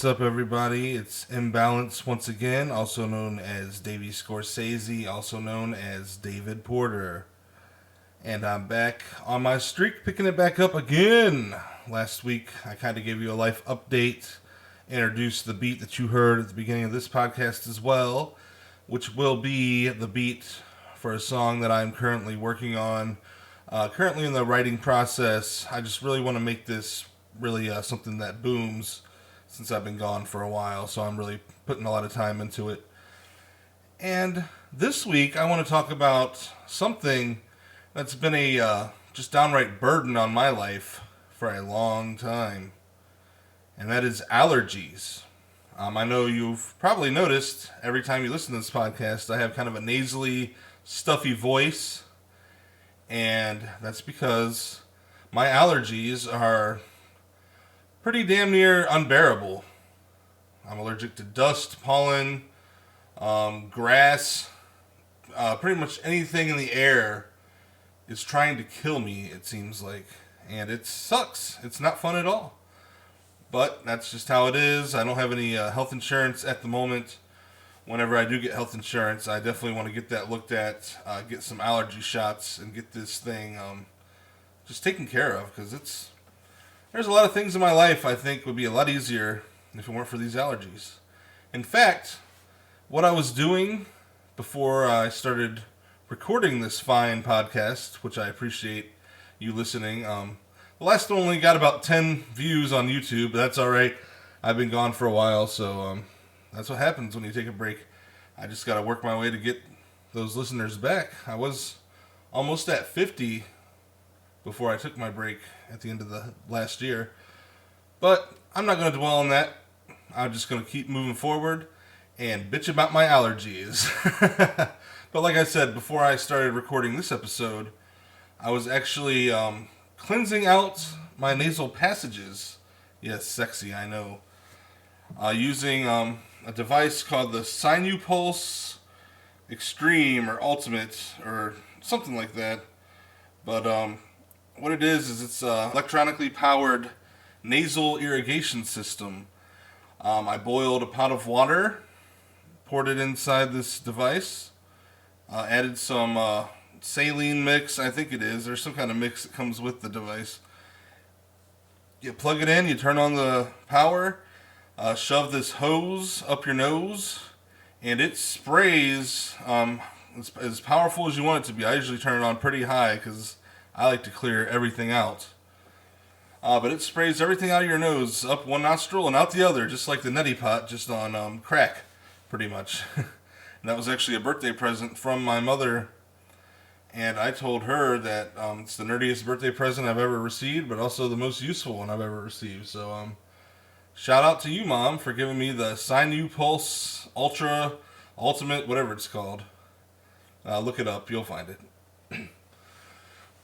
What's up, everybody? It's Imbalance once again, also known as Davey Scorsese, also known as David Porter. And I'm back on my streak, picking it back up again. Last week, I kind of gave you a life update, introduced the beat that you heard at the beginning of this podcast as well, which will be the beat for a song that I'm currently working on. Currently in the writing process. I just really want to make this really something that booms since I've been gone for a while, so I'm really putting a lot of time into it. And this week, I want to talk about something that's been a just downright burden on my life for a long time, and that is allergies. I know you've probably noticed every time you listen to this podcast, I have kind of a nasally, stuffy voice, and that's because my allergies are pretty damn near unbearable. I'm allergic to dust, pollen, grass, pretty much anything in the air is trying to kill me, it seems like. And it sucks. It's not fun at all. But that's just how it is. I don't have any health insurance at the moment. Whenever I do get health insurance, I definitely want to get that looked at, get some allergy shots, and get this thing just taken care of, because there's a lot of things in my life I think would be a lot easier if it weren't for these allergies. In fact, what I was doing before I started recording this fine podcast, which I appreciate you listening, the last one only got about 10 views on YouTube, but that's alright. I've been gone for a while, so that's what happens when you take a break. I just got to work my way to get those listeners back. I was almost at 50 before I took my break at the end of the last year. But I'm not going to dwell on that. I'm just going to keep moving forward and bitch about my allergies. But like I said, before I started recording this episode, I was actually cleansing out my nasal passages. Yes, sexy, I know. Using a device called the Sinupulse Extreme or Ultimate or something like that. But what it is it's electronically powered nasal irrigation system. I boiled a pot of water, poured it inside this device, added some saline mix, I think it is. There's some kind of mix that comes with the device. You plug it in, you turn on the power, shove this hose up your nose, and it sprays as powerful as you want it to be. I usually turn it on pretty high because I like to clear everything out. But it sprays everything out of your nose, up one nostril and out the other, just like the neti pot, just on crack, pretty much. And that was actually a birthday present from my mother. And I told her that it's the nerdiest birthday present I've ever received, but also the most useful one I've ever received. So shout out to you, Mom, for giving me the Sinupulse Ultra Ultimate, whatever it's called. Look it up, you'll find it.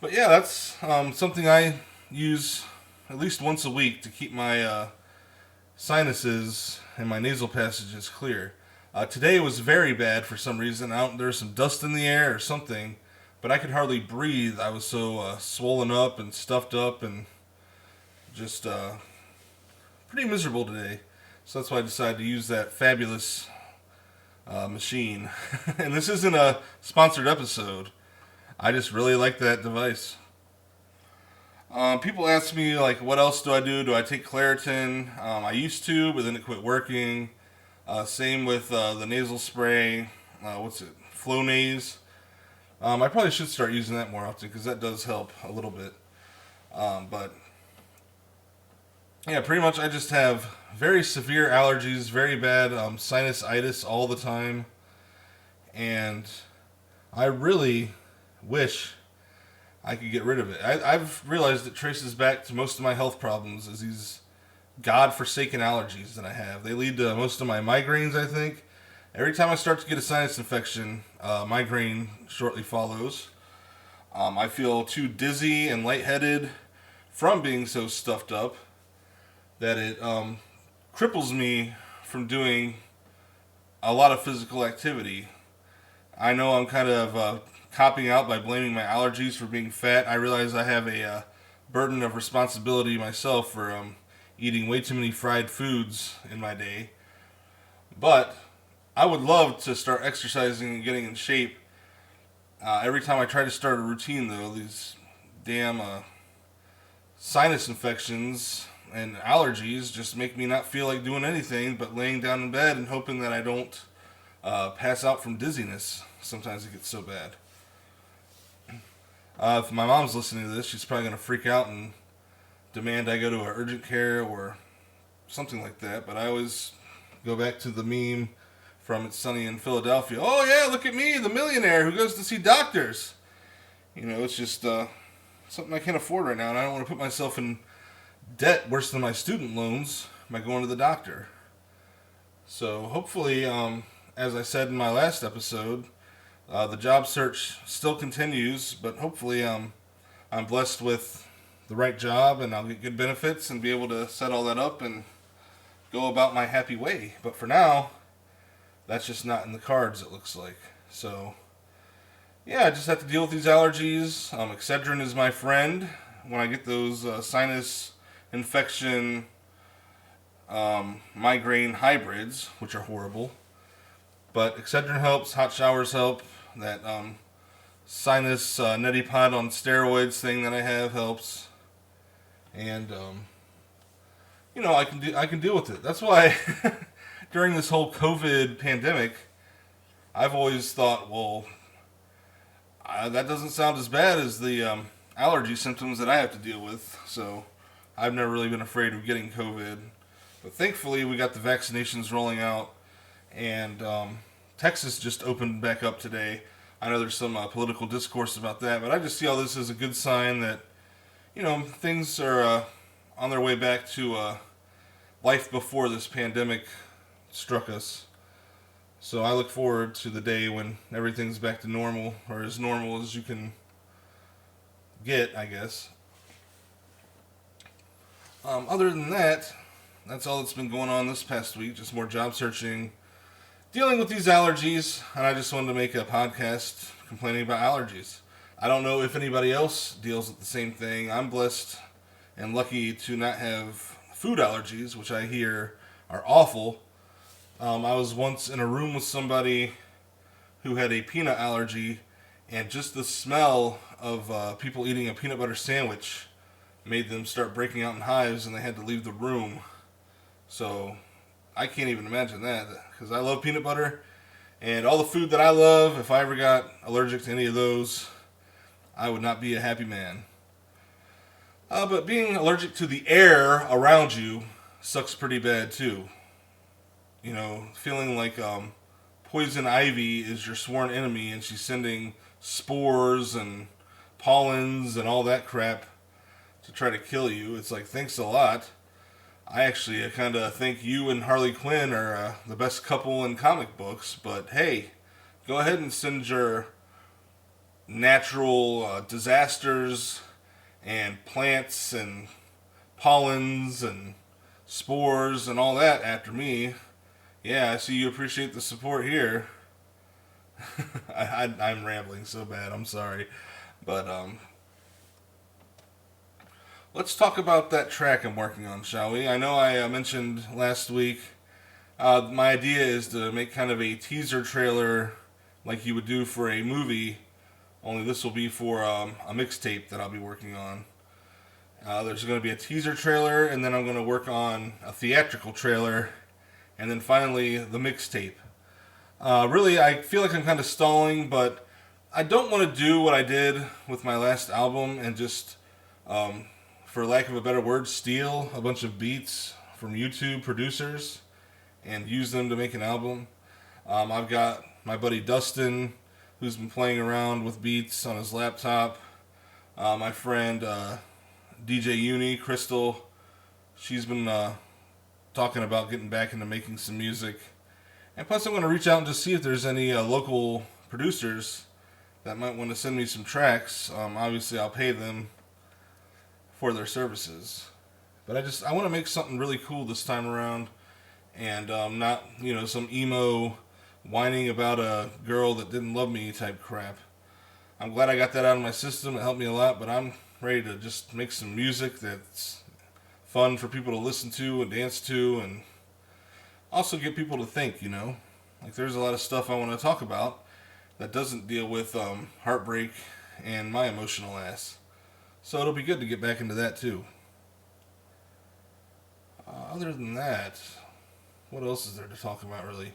But yeah, that's something I use at least once a week to keep my sinuses and my nasal passages clear. Today was very bad for some reason. There was some dust in the air or something, but I could hardly breathe. I was so swollen up and stuffed up and just pretty miserable today. So that's why I decided to use that fabulous machine. And this isn't a sponsored episode. I just really like that device. People ask me, like, what else do I do? Do I take Claritin? I used to, but then it quit working. Same with the nasal spray. Flonase. I probably should start using that more often because that does help a little bit. But yeah, pretty much I just have very severe allergies, very bad sinusitis all the time. And I really wish I could get rid of it. I've realized it traces back to most of my health problems as these God-forsaken allergies that I have. They lead to most of my migraines, I think. Every time I start to get a sinus infection, migraine shortly follows. I feel too dizzy and lightheaded from being so stuffed up that it cripples me from doing a lot of physical activity. I know I'm kind of copping out by blaming my allergies for being fat. I realize I have a burden of responsibility myself for eating way too many fried foods in my day. But I would love to start exercising and getting in shape. Every time I try to start a routine, though, these damn sinus infections and allergies just make me not feel like doing anything but laying down in bed and hoping that I don't pass out from dizziness. Sometimes it gets so bad. If my mom's listening to this, she's probably going to freak out and demand I go to urgent care or something like that. But I always go back to the meme from It's Sunny in Philadelphia. Oh yeah, look at me, the millionaire who goes to see doctors. It's just something I can't afford right now, and I don't want to put myself in debt worse than my student loans by going to the doctor. So hopefully, as I said in my last episode, the job search still continues, but hopefully I'm blessed with the right job and I'll get good benefits and be able to set all that up and go about my happy way. But for now, that's just not in the cards, it looks like. So, yeah, I just have to deal with these allergies. Excedrin is my friend when I get those sinus infection migraine hybrids, which are horrible. But Excedrin helps, hot showers help, that sinus neti pot on steroids thing that I have helps. And, I can deal with it. That's why during this whole COVID pandemic, I've always thought, well, that doesn't sound as bad as the allergy symptoms that I have to deal with. So I've never really been afraid of getting COVID. But thankfully, we got the vaccinations rolling out. And Texas just opened back up today. I know there's some political discourse about that. But I just see all this as a good sign that, things are on their way back to life before this pandemic struck us. So I look forward to the day when everything's back to normal, or as normal as you can get, I guess. Other than that, that's all that's been going on this past week. Just more job searching, dealing with these allergies, and I just wanted to make a podcast complaining about allergies. I don't know if anybody else deals with the same thing. I'm blessed and lucky to not have food allergies, which I hear are awful. I was once in a room with somebody who had a peanut allergy, and just the smell of people eating a peanut butter sandwich made them start breaking out in hives, and they had to leave the room. So I can't even imagine that, because I love peanut butter, and all the food that I love, if I ever got allergic to any of those, I would not be a happy man. But being allergic to the air around you sucks pretty bad too. Feeling like poison ivy is your sworn enemy and she's sending spores and pollens and all that crap to try to kill you. It's like, thanks a lot. I actually kind of think you and Harley Quinn are the best couple in comic books, but hey, go ahead and send your natural disasters and plants and pollens and spores and all that after me. Yeah, I see you appreciate the support here. I'm rambling so bad, I'm sorry. But let's talk about that track I'm working on, shall we? I know I mentioned last week, my idea is to make kind of a teaser trailer like you would do for a movie, only this will be for a mixtape that I'll be working on. There's going to be a teaser trailer, and then I'm going to work on a theatrical trailer, and then finally the mixtape. Really, I feel like I'm kind of stalling, but I don't want to do what I did with my last album and just, for lack of a better word, steal a bunch of beats from YouTube producers and use them to make an album. I've got my buddy Dustin, who's been playing around with beats on his laptop. My friend DJ Uni, Crystal, she's been talking about getting back into making some music. And plus I'm going to reach out and just see if there's any local producers that might want to send me some tracks. Obviously I'll pay them for their services. But I want to make something really cool this time around, and not, some emo whining about a girl that didn't love me type crap. I'm glad I got that out of my system. It helped me a lot, but I'm ready to just make some music that's fun for people to listen to and dance to, and also get people to think, Like, there's a lot of stuff I want to talk about that doesn't deal with heartbreak and my emotional ass. So it'll be good to get back into that, too. Other than that, what else is there to talk about, really?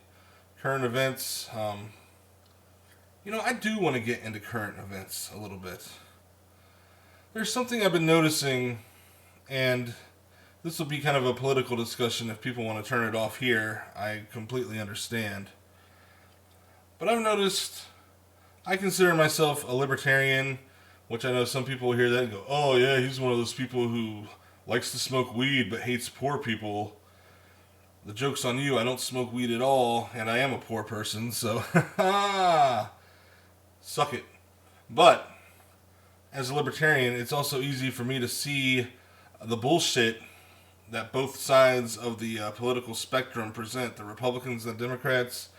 Current events. I do want to get into current events a little bit. There's something I've been noticing, and this will be kind of a political discussion. If people want to turn it off here, I completely understand. But I've noticed, I consider myself a libertarian, which I know some people hear that and go, oh yeah, he's one of those people who likes to smoke weed but hates poor people. The joke's on you, I don't smoke weed at all, and I am a poor person, so suck it. But as a libertarian, it's also easy for me to see the bullshit that both sides of the political spectrum present, the Republicans and the Democrats.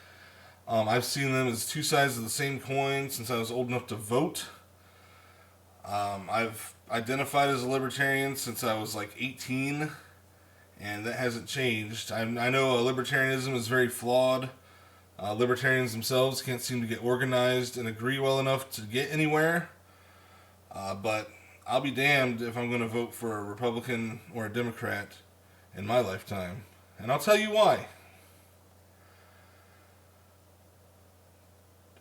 I've seen them as two sides of the same coin since I was old enough to vote. I've identified as a libertarian since I was like 18, and that hasn't changed. I know libertarianism is very flawed. Libertarians themselves can't seem to get organized and agree well enough to get anywhere. But I'll be damned if I'm going to vote for a Republican or a Democrat in my lifetime. And I'll tell you why.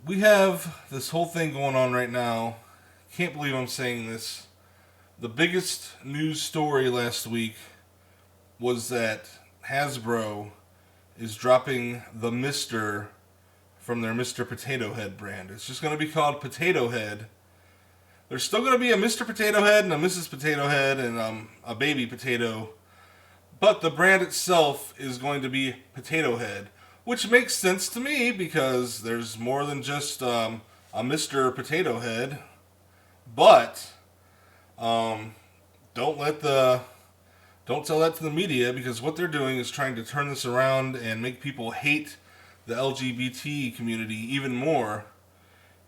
We have this whole thing going on right now. Can't believe I'm saying this. The biggest news story last week was that Hasbro is dropping the Mr. from their Mr. Potato Head brand. It's just going to be called Potato Head. There's still going to be a Mr. Potato Head and a Mrs. Potato Head and a baby potato. But the brand itself is going to be Potato Head, which makes sense to me because there's more than just a Mr. Potato Head. But don't tell that to the media, because what they're doing is trying to turn this around and make people hate the LGBT community even more,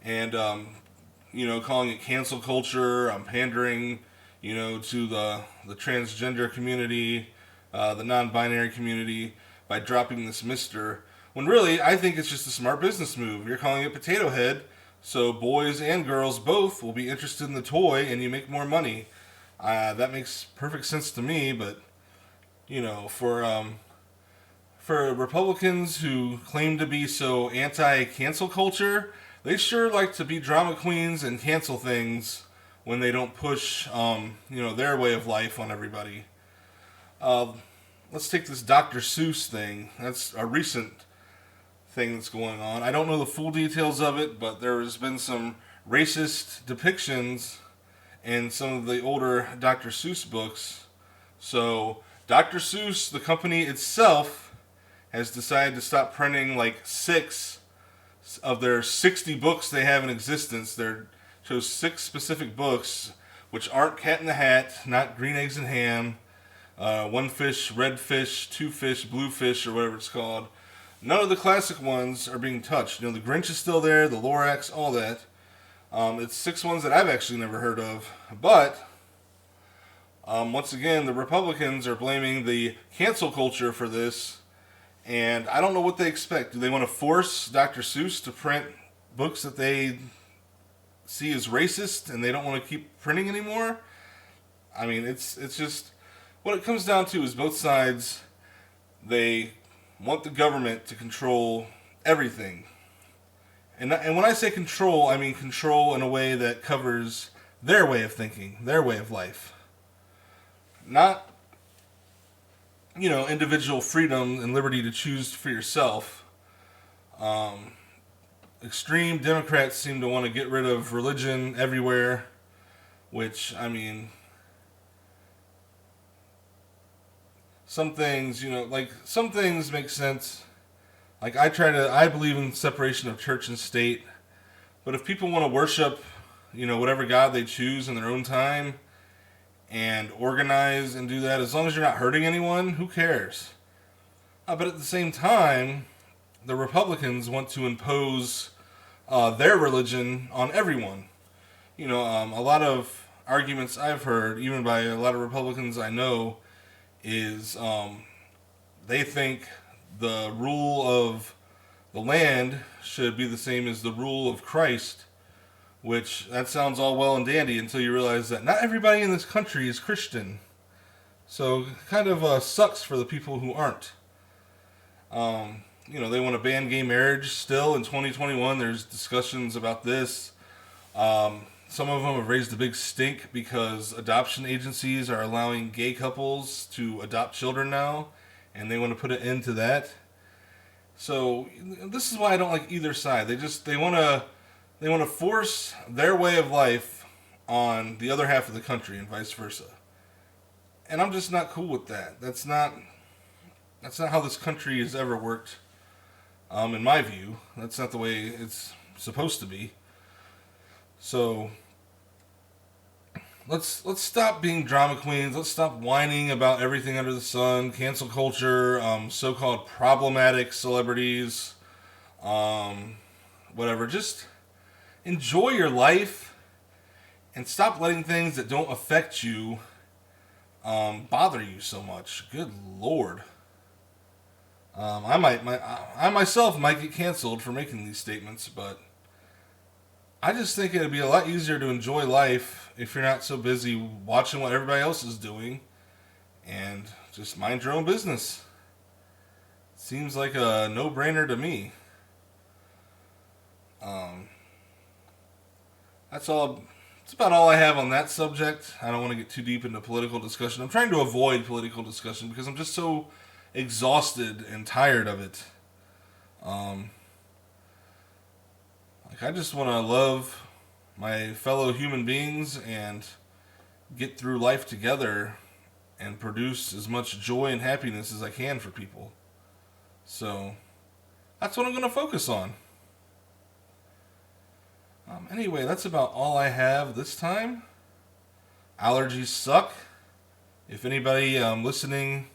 and calling it cancel culture, pandering, to the transgender community, the non-binary community by dropping this Mister. When really, I think it's just a smart business move. You're calling it Potato Head, so boys and girls both will be interested in the toy, and you make more money. That makes perfect sense to me, but for Republicans who claim to be so anti-cancel culture, they sure like to be drama queens and cancel things when they don't push their way of life on everybody. Let's take this Dr. Seuss thing. That's a recent thing that's going on. I don't know the full details of it, but there has been some racist depictions in some of the older Dr. Seuss books. So Dr. Seuss, the company itself, has decided to stop printing like 6 of their 60 books they have in existence. They chose 6 specific books, which aren't Cat in the Hat, not Green Eggs and Ham, One Fish, Red Fish, Two Fish, Blue Fish, or whatever it's called. None of the classic ones are being touched. The Grinch is still there, the Lorax, all that. It's 6 ones that I've actually never heard of. But, once again, the Republicans are blaming the cancel culture for this. And I don't know what they expect. Do they want to force Dr. Seuss to print books that they see as racist and they don't want to keep printing anymore? I mean, it's just... What it comes down to is both sides, they want the government to control everything. And when I say control, I mean control in a way that covers their way of thinking, their way of life. Not, individual freedom and liberty to choose for yourself. Extreme Democrats seem to want to get rid of religion everywhere, which, some things, some things make sense. Like, I believe in separation of church and state. But if people want to worship, whatever God they choose in their own time and organize and do that, as long as you're not hurting anyone, who cares? But at the same time, the Republicans want to impose their religion on everyone. A lot of arguments I've heard, even by a lot of Republicans I know, is they think the rule of the land should be the same as the rule of Christ, which that sounds all well and dandy until you realize that not everybody in this country is Christian. So kind of sucks for the people who aren't. They want to ban gay marriage still in 2021. There's discussions about this. Some of them have raised a big stink because adoption agencies are allowing gay couples to adopt children now, and they want to put an end to that. So this is why I don't like either side. They want to force their way of life on the other half of the country and vice versa. And I'm just not cool with that. That's not how this country has ever worked. In my view, that's not the way it's supposed to be. So let's stop being drama queens. Let's stop whining about everything under the sun. Cancel culture, so-called problematic celebrities, whatever. Just enjoy your life and stop letting things that don't affect you bother you so much. Good Lord. I myself might get canceled for making these statements, but I just think it'd be a lot easier to enjoy life if you're not so busy watching what everybody else is doing and just mind your own business. Seems like a no-brainer to me. That's about all I have on that subject. I don't want to get too deep into political discussion. I'm trying to avoid political discussion because I'm just so exhausted and tired of it. I just want to love my fellow human beings and get through life together and produce as much joy and happiness as I can for people. So that's what I'm going to focus on. Anyway, that's about all I have this time. Allergies suck. If anybody listening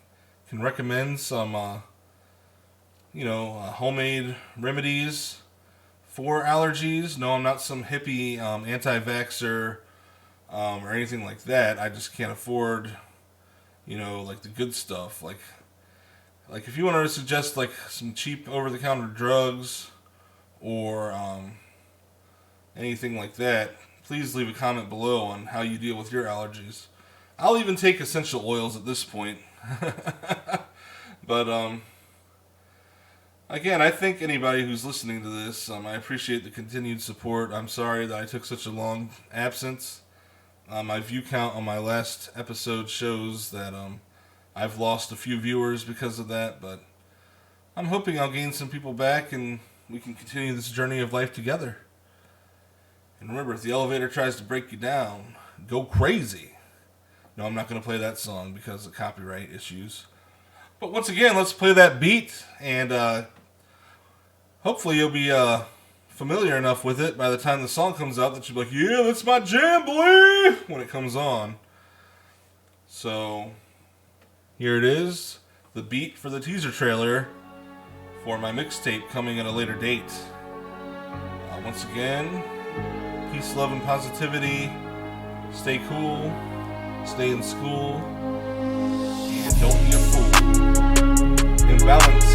can recommend some, homemade remedies for allergies. No, I'm not some hippie anti-vaxxer or anything like that. I just can't afford, the good stuff. Like if you want to suggest some cheap over-the-counter drugs or anything like that, please leave a comment below on how you deal with your allergies. I'll even take essential oils at this point. But again, I thank anybody who's listening to this. I appreciate the continued support. I'm sorry that I took such a long absence. My view count on my last episode shows that I've lost a few viewers because of that, but I'm hoping I'll gain some people back and we can continue this journey of life together. And remember, if the elevator tries to break you down, go crazy. No, I'm not going to play that song because of copyright issues. But once again, let's play that beat, and hopefully you'll be familiar enough with it by the time the song comes out that you'll be like, yeah, that's my jam, boy, when it comes on. So, here it is, the beat for the teaser trailer for my mixtape coming at a later date. Once again, peace, love, and positivity. Stay cool. Stay in school. And don't be a fool. Imbalance.